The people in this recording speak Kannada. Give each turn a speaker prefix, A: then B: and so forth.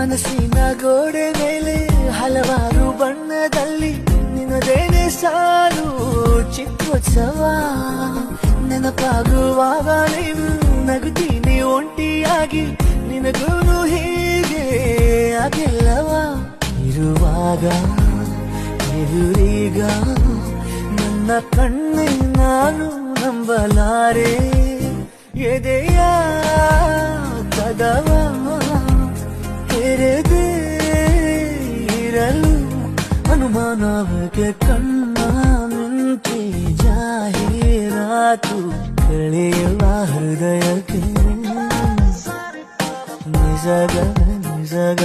A: ಮನಸ್ಸಿನ ಗೋಡೆ ಮೇಲೆ ಹಲವಾರು ಬಣ್ಣದಲ್ಲಿ ನಿನ್ನದೇನೆ ಸಾಲು ಚಿತ್ರೋತ್ಸವ ನೆನಪಾಗುವಾಗ ನೀನು ನಗುತ್ತೀನಿ ಒಂಟಿಯಾಗಿ ನಿನಗೂನು ಹೀಗೆ ಆಗಿಲ್ಲವ ಇರುವಾಗ ಎದುರೀಗ ನನ್ನ ಕಣ್ಣೆ ನಾನು ನಂಬಲಾರೆ ಎದೆಯ ಕದವ ತೆರೆದೇ ಇರಲು ಅನುಮಾನಕ್ಕೆ ಕಣ್ಣ ಮಿಂಚಿ ಜಾಹೀರಾತು ಕಳೆಯುವ ಹೃದಯಕ್ಕೆ ನಿಜಗ ನಿಜಗ